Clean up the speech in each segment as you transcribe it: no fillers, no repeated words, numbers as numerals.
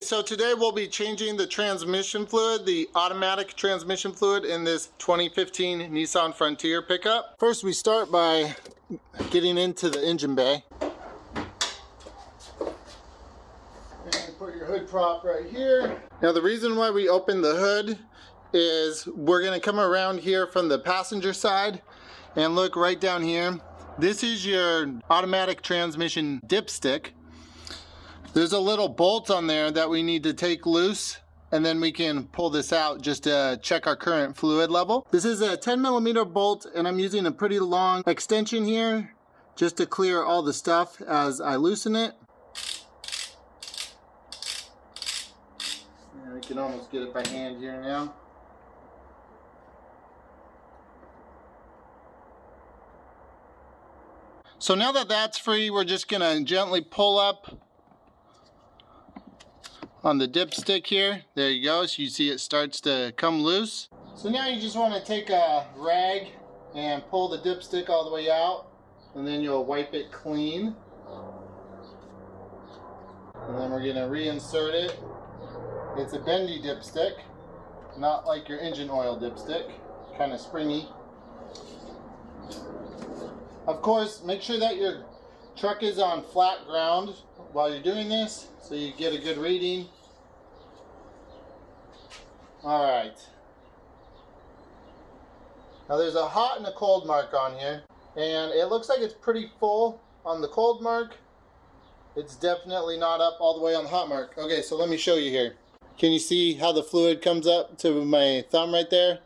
So today we'll be changing the transmission fluid, the automatic transmission fluid in this 2015 Nissan Frontier pickup. First we start by getting into the engine bay. And put your hood prop right here. Now the reason why we open the hood is we're going to come around here from the passenger side and look right down here. This is your automatic transmission dipstick. There's a little bolt on there that we need to take loose, and then we can pull this out just to check our current fluid level. This is a 10mm bolt, and I'm using a pretty long extension here just to clear all the stuff as I loosen it. And we can almost get it by hand here now. So now that that's free, we're just gonna gently pull up on the dipstick here. There you go. So you see it starts to come loose. So now you just want to take a rag and pull the dipstick all the way out, and then you'll wipe it clean. And then we're going to reinsert it. It's a bendy dipstick, not like your engine oil dipstick, kind of springy. Of course, make sure that your truck is on flat ground while you're doing this, so you get a good reading. Alright. Now there's a hot and a cold mark on here, and it looks like it's pretty full on the cold mark. It's definitely not up all the way on the hot mark. Okay, so let me show you here. Can you see how the fluid comes up to my thumb right there?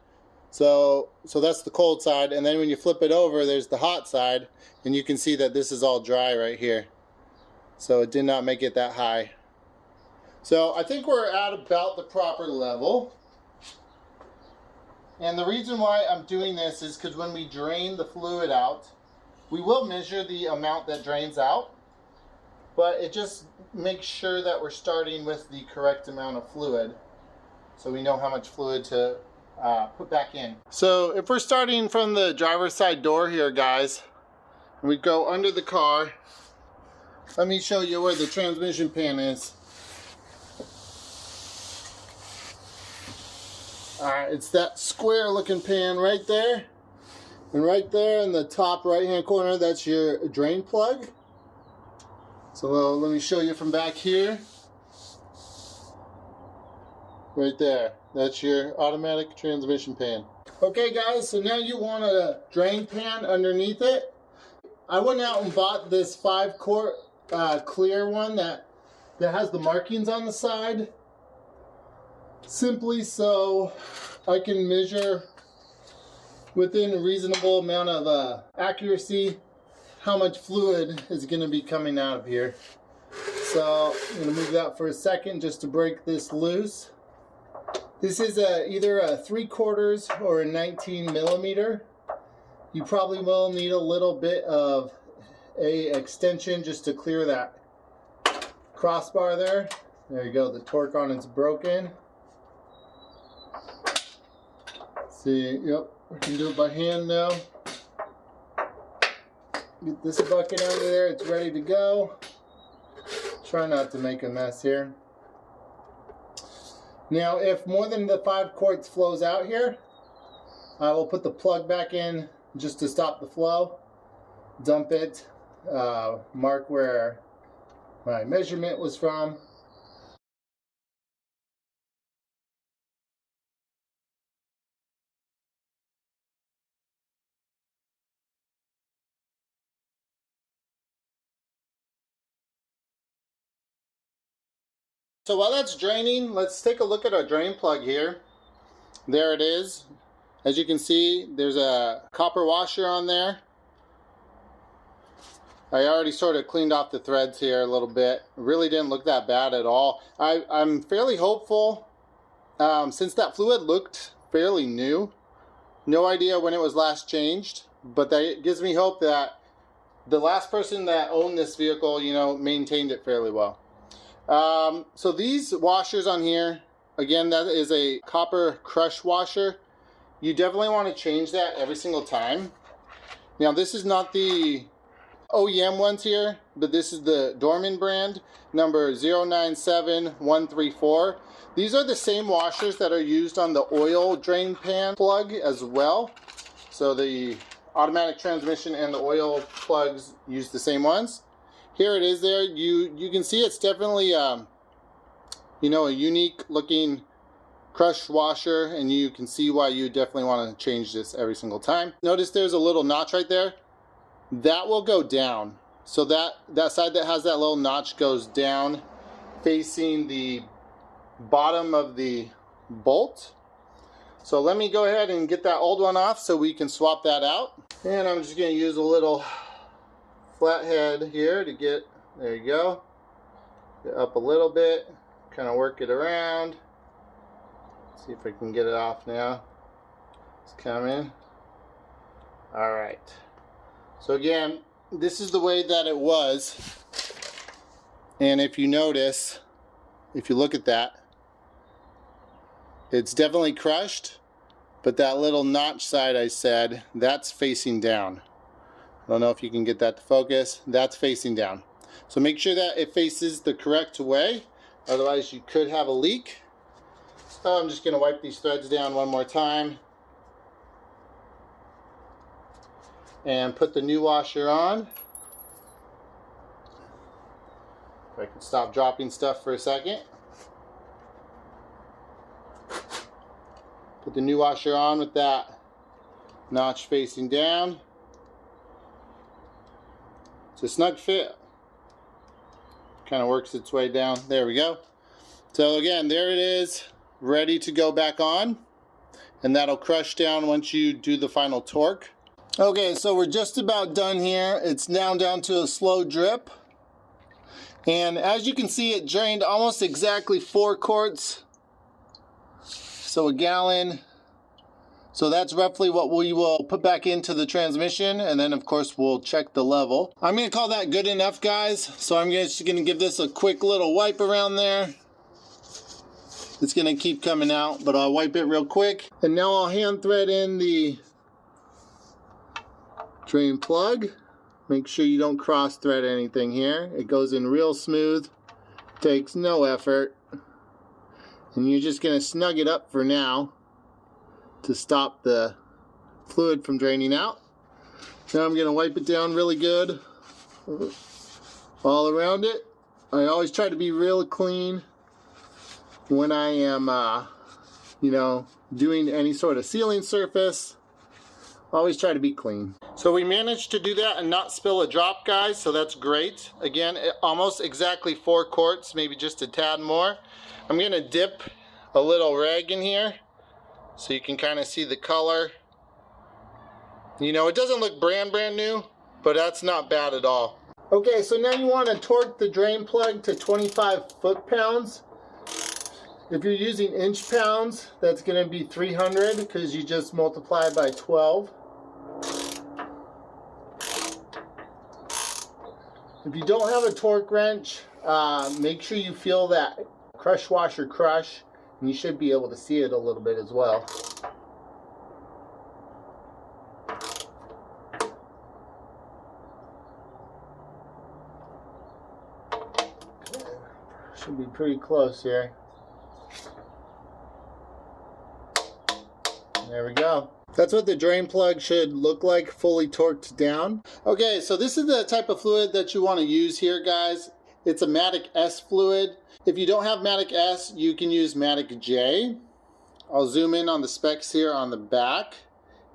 So that's the cold side, and then when you flip it over, there's the hot side, and you can see that this is all dry right here. So it did not make it that high. So I think we're at about the proper level. And the reason why I'm doing this is because when we drain the fluid out, we will measure the amount that drains out, but it just makes sure that we're starting with the correct amount of fluid, so we know how much fluid to put back in. So if we're starting from the driver's side door here, guys, we go under the car. Let me show you where the transmission pan is. Alright, it's that square looking pan right there. And right there in the top right hand corner, that's your drain plug. So let me show you from back here. Right there. That's your automatic transmission pan. Okay guys, so now you want a drain pan underneath it. I went out and bought this 5-quart clear one that has the markings on the side, simply so I can measure within a reasonable amount of accuracy how much fluid is going to be coming out of here. So I'm going to move that for a second just to break this loose. This is either a 3/4 or a 19mm. You probably will need a little bit of a extension just to clear that crossbar there. There you go, the torque on it's broken. See, yep, we can do it by hand now. Get this bucket out of there, it's ready to go. Try not to make a mess here. Now, if more than the 5 quarts flows out here, I will put the plug back in just to stop the flow. Dump it, mark where my measurement was from. So while that's draining, let's take a look at our drain plug here. There it is. As you can see, there's a copper washer on there. I already sort of cleaned off the threads here a little bit. It really didn't look that bad at all. I'm fairly hopeful, since that fluid looked fairly new. No idea when it was last changed, but that gives me hope that the last person that owned this vehicle, you know, maintained it fairly well. So these washers on here, again, that is a copper crush washer. You definitely want to change that every single time. Now this is not the OEM ones here, but this is the Dorman brand, number 097134. These are the same washers that are used on the oil drain pan plug as well. So the automatic transmission and the oil plugs use the same ones. Here it is there. You can see it's definitely you know, a unique looking crush washer, and you can see why you definitely want to change this every single time. Notice there's a little notch right there. That will go down. So that side that has that little notch goes down facing the bottom of the bolt. So let me go ahead and get that old one off so we can swap that out. And I'm just going to use a little flathead here to get, there you go, get up a little bit, kind of work it around. See if I can get it off now. It's coming. All right. So again, this is the way that it was. And if you notice, if you look at that, it's definitely crushed, but that little notch side I said, that's facing down. I don't know if you can get that to focus. That's facing down. So make sure that it faces the correct way. Otherwise you could have a leak. So I'm just going to wipe these threads down one more time and put the new washer on. If I can stop dropping stuff for a second. Put the new washer on with that notch facing down. It's a snug fit. Kind of works its way down. There we go. So again, there it is, ready to go back on, and that'll crush down once you do the final torque. Okay, so we're just about done here. It's now down to a slow drip, and as you can see, it drained almost exactly 4 quarts, so a gallon. So that's roughly what we will put back into the transmission, and then of course we'll check the level. I'm going to call that good enough, guys, so I'm just going to give this a quick little wipe around there. It's going to keep coming out, but I'll wipe it real quick. And now I'll hand thread in the drain plug. Make sure you don't cross thread anything here. It goes in real smooth, takes no effort. And you're just going to snug it up for now to stop the fluid from draining out. Now I'm going to wipe it down really good all around it. I always try to be real clean when I am, you know, doing any sort of sealing surface. Always try to be clean. So we managed to do that and not spill a drop, guys, so that's great. Again, almost exactly 4 quarts, maybe just a tad more. I'm going to dip a little rag in here so you can kind of see the color. You know, it doesn't look brand new, but that's not bad at all. Okay, so now you want to torque the drain plug to 25 foot-pounds. If you're using inch pounds, that's going to be 300 because you just multiply by 12. If you don't have a torque wrench, make sure you feel that crush washer crush, and you should be able to see it a little bit as well. Should be pretty close here. There we go. That's what the drain plug should look like, fully torqued down. Okay, so this is the type of fluid that you want to use here, guys. It's a Matic-S fluid. If you don't have Matic-S, you can use Matic-J. I'll zoom in on the specs here on the back.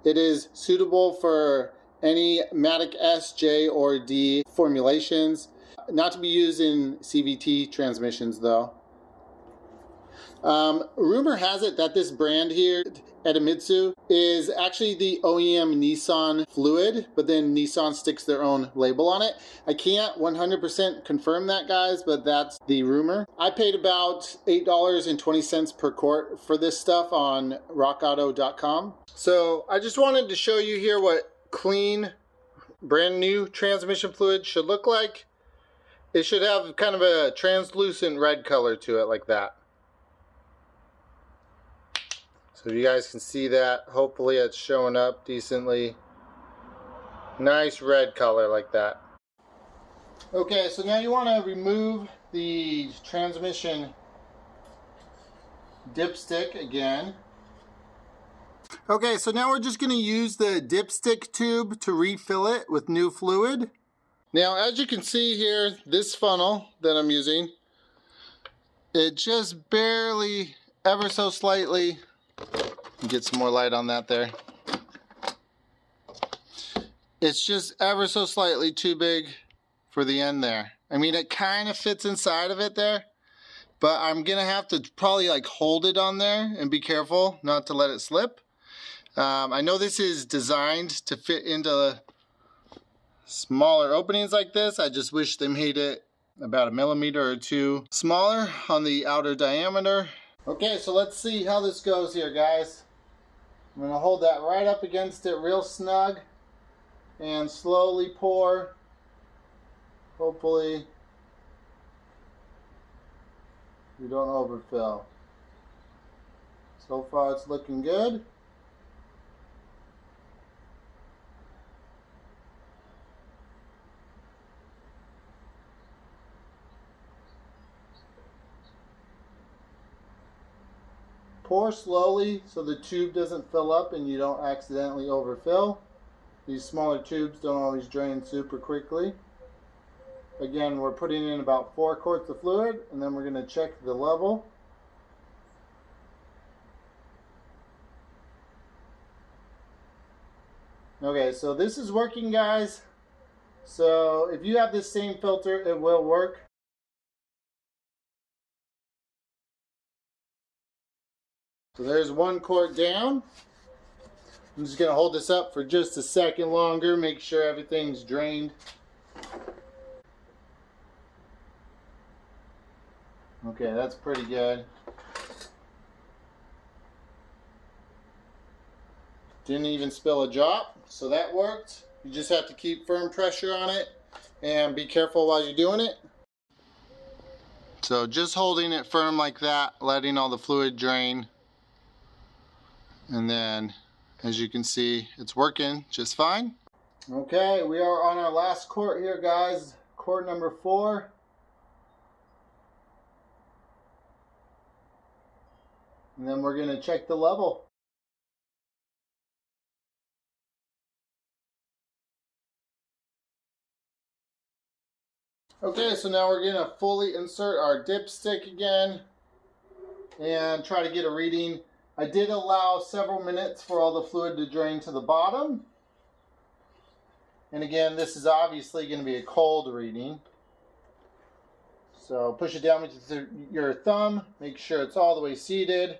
It is suitable for any Matic-S, J, or D formulations. Not to be used in CVT transmissions, though. Rumor has it that this brand here, Edamitsu, is actually the OEM Nissan Fluid, but then Nissan sticks their own label on it. I can't 100% confirm that, guys, but that's the rumor. I paid about $8.20 per quart for this stuff on rockauto.com. So I just wanted to show you here what clean, brand new transmission fluid should look like. It should have kind of a translucent red color to it like that. So you guys can see that. Hopefully it's showing up decently. Nice red color like that. Okay, so now you want to remove the transmission dipstick again. Okay, so now we're just going to use the dipstick tube to refill it with new fluid. Now, as you can see here, this funnel that I'm using, it just barely, ever so slightly, get some more light on that there. It's just ever so slightly too big for the end there. I mean, it kind of fits inside of it there, but I'm gonna have to probably like hold it on there and be careful not to let it slip. I know this is designed to fit into smaller openings like this. I just wish they made it about 1 millimeter or 2 smaller on the outer diameter. Okay, so let's see how this goes here, guys. I'm gonna hold that right up against it real snug and slowly pour. Hopefully we don't overfill. So far it's looking good. Pour slowly so the tube doesn't fill up and you don't accidentally overfill. These smaller tubes don't always drain super quickly. Again, we're putting in about 4 quarts of fluid, and then we're going to check the level. Okay, so this is working, guys. So if you have this same filter, it will work. So there's 1 quart down. I'm just going to hold this up for just a second longer, make sure everything's drained. Okay, that's pretty good. Didn't even spill a drop, so that worked. You just have to keep firm pressure on it and be careful while you're doing it. So just holding it firm like that, letting all the fluid drain. And then, as you can see, it's working just fine. Okay, we are on our last quart here, guys. Quart number 4. And then we're going to check the level. Okay, so now we're going to fully insert our dipstick again and try to get a reading. I did allow several minutes for all the fluid to drain to the bottom. And again, this is obviously going to be a cold reading. So push it down with your thumb, make sure it's all the way seated,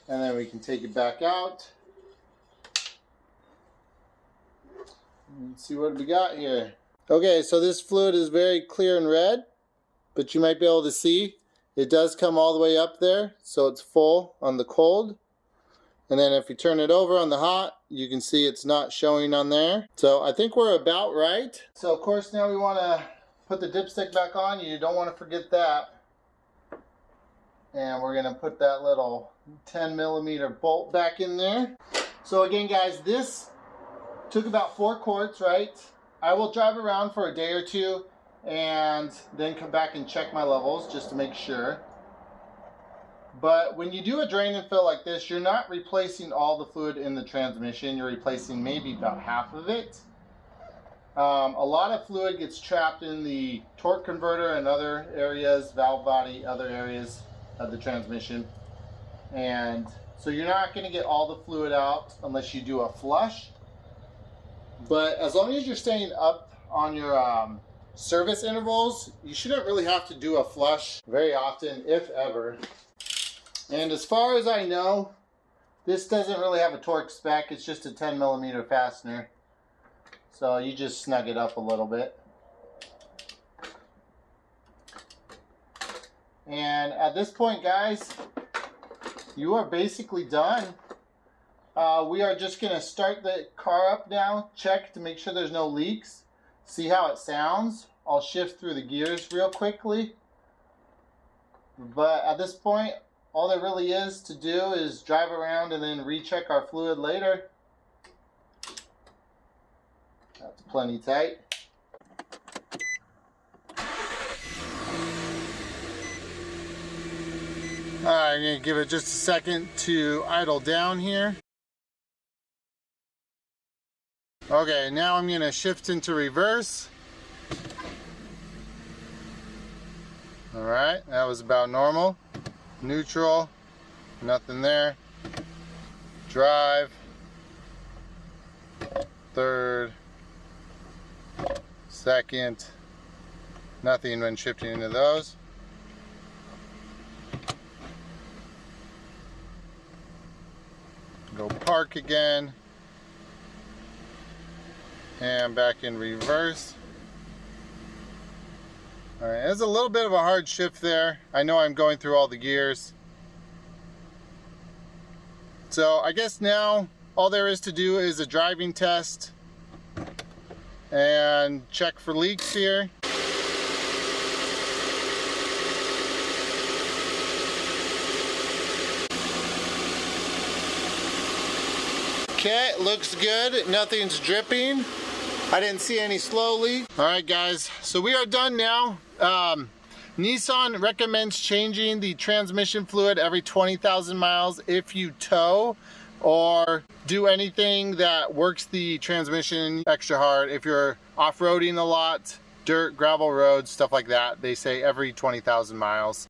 and then we can take it back out. Let's see what we got here. Okay, so this fluid is very clear and red, but you might be able to see it does come all the way up there, so it's full on the cold. And then if you turn it over on the hot, you can see it's not showing on there. So I think we're about right. So of course now we want to put the dipstick back on. You don't want to forget that. And we're going to put that little 10 millimeter bolt back in there. So again, guys, this took about 4 quarts, right? I will drive around for a day or 2 and then come back and check my levels just to make sure. But when you do a drain and fill like this, you're not replacing all the fluid in the transmission. You're replacing maybe about half of it. A lot of fluid gets trapped in the torque converter and other areas, valve body, other areas of the transmission. And so you're not going to get all the fluid out unless you do a flush. But as long as you're staying up on your service intervals, you shouldn't really have to do a flush very often, if ever. And as far as I know, this doesn't really have a torque spec. It's just a 10 millimeter fastener. So you just snug it up a little bit. And at this point, guys, you are basically done. We are just going to start the car up now, check to make sure there's no leaks, see how it sounds. I'll shift through the gears real quickly. But at this point, all there really is to do is drive around and then recheck our fluid later. That's plenty tight. I'm going to give it just a second to idle down here. Okay, now I'm going to shift into reverse. Alright, that was about normal. Neutral, nothing there. Drive, third, second, nothing when shifting into those. Go park again, and back in reverse. Alright, there's a little bit of a hard shift there. I know I'm going through all the gears. So I guess now all there is to do is a driving test and check for leaks here. Okay, looks good. Nothing's dripping. I didn't see any slow leak. Alright guys, so we are done now. Nissan recommends changing the transmission fluid every 20,000 miles if you tow or do anything that works the transmission extra hard. If you're off-roading a lot, dirt, gravel roads, stuff like that, they say every 20,000 miles.